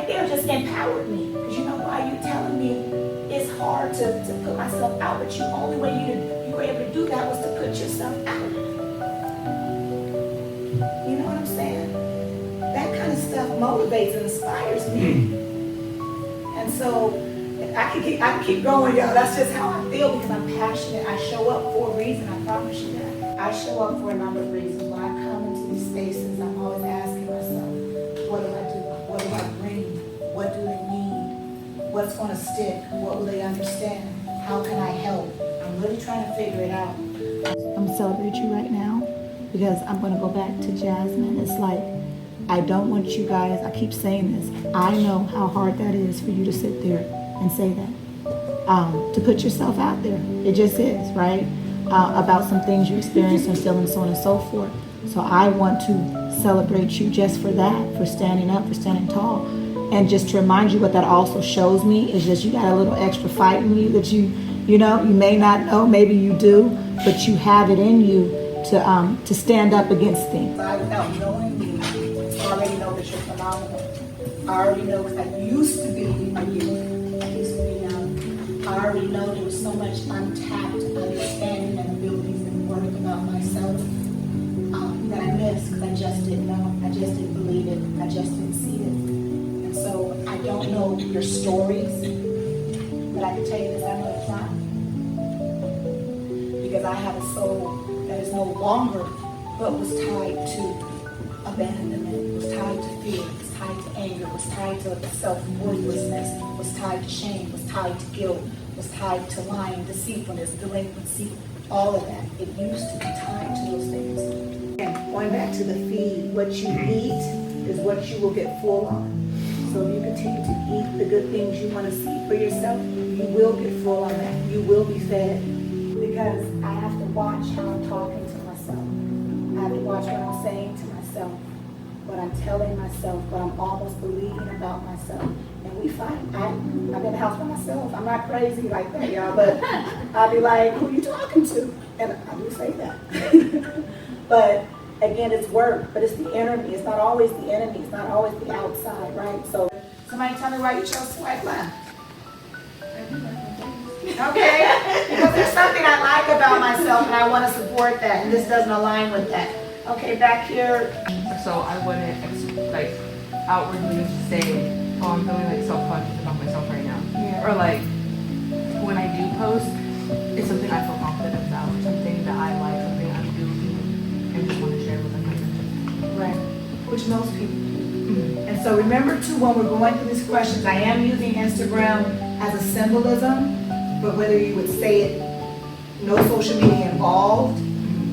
right there just empowered me. Because you know why? You're telling me it's hard to put myself out, but the only way you were able to do that was to put yourself out. You know what I'm saying? That kind of stuff motivates and inspires me. And so I can keep going, y'all. That's just how I feel because I'm passionate. I show up for a reason. I promise you that. I show up for a number of reasons. When I come into these spaces, I'm always asking myself, what do I do? What do I bring? What do they need? What's going to stick? What will they understand? How can I help? I'm really trying to figure it out. I'm going to celebrate you right now because I'm going to go back to Jasmine. It's like, I don't want you guys, I keep saying this, I know how hard that is for you to sit there and say that. To put yourself out there. It just is, right? About some things you experienced and still and so on and so forth. So I want to celebrate you just for that, for standing up, for standing tall. And just to remind you what that also shows me is just you got a little extra fight in you that you know, you may not know, maybe you do, but you have it in you to stand up against things. I knowing you, I already know that you're phenomenal. I already know because I used to be a youth. I used to be young. I already know there was so much untapped understanding and abilities and work about myself that I missed because I just didn't know. I just didn't believe it. I just didn't see it. And so I don't know your stories, but I can tell you this, I know it's not. Because I have a soul that is no longer but was tied to abandonment, was tied to fear, was tied to anger, was tied to self-worthlessness, was tied to shame, was tied to guilt, was tied to lying, deceitfulness, delinquency, all of that. It used to be tied to those things. And going back to the feed, what you eat is what you will get full on. So if you continue to eat the good things you want to see for yourself, you will get full on that. You will be fed. Because I have to watch how I'm talking to myself. I have to watch what I'm saying to myself, what I'm telling myself, what I'm almost believing about myself. And we fight. I'm in the house by myself. I'm not crazy like that, y'all, but I'll be like, who are you talking to? And I do say that. But again, it's work, but it's the enemy. It's not always the enemy. It's not always the outside, right? So somebody tell me why you chose swipe left. Okay? Because there's something I like about myself and I want to support that, and this doesn't align with that. Okay, back here. So I wouldn't like outwardly say, oh, I'm feeling like self-conscious about myself right now. Yeah. Or like when I do post, it's something I feel confident about, something that I like, something I do and just want to share with them. Right. Which most people do. And so remember too, when we're going through these questions, I am using Instagram as a symbolism. But whether you would say it, no social media involved,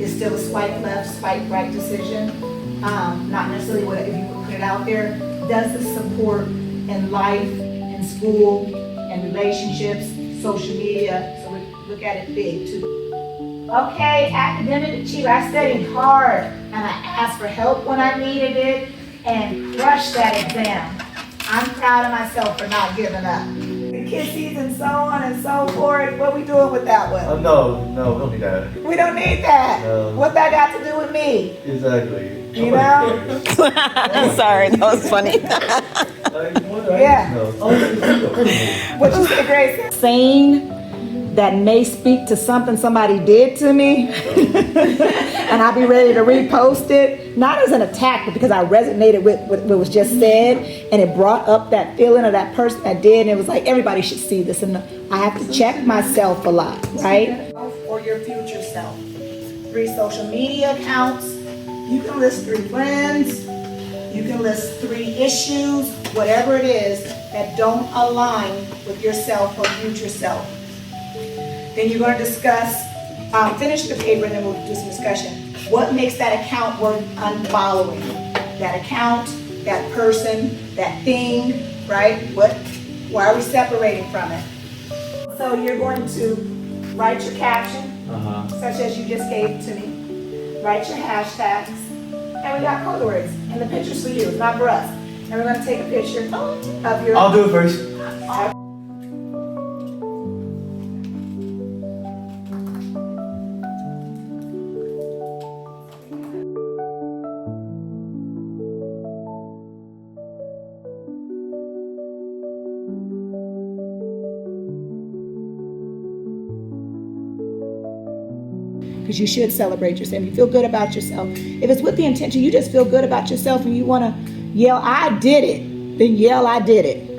is still a swipe left, swipe right decision. Not necessarily what if you would put it out there. Does this support in life, in school, in relationships, social media? So we look at it big too. Okay, academic achiever. I studied hard and I asked for help when I needed it and crushed that exam. I'm proud of myself for not giving up. Kissies and so on and so forth. What are we doing with that one? No, we don't need that. We don't need that. No. What that got to do with me? Exactly. You know? Sorry, that was funny. Yeah. What you say, Grace? Saying that may speak to something somebody did to me, and I'll be ready to repost it, not as an attack, but because I resonated with what was just said, and it brought up that feeling of that person that did, and it was like, everybody should see this, and I have to check myself a lot, right? Or your future self. 3 social media accounts, you can list 3 friends, you can list 3 issues, whatever it is that don't align with yourself or future self. Then you're going to discuss, finish the paper and then we'll do some discussion. What makes that account worth unfollowing? That account, that person, that thing, right? Why are we separating from it? So you're going to write your caption, such as you just gave to me. Write your hashtags. And we got code words. And the picture's for you, it's not for us. And we're going to take a picture of your... I'll do it first. because you should celebrate yourself. You feel good about yourself. If it's with the intention, you just feel good about yourself and you want to yell, I did it, then yell, I did it.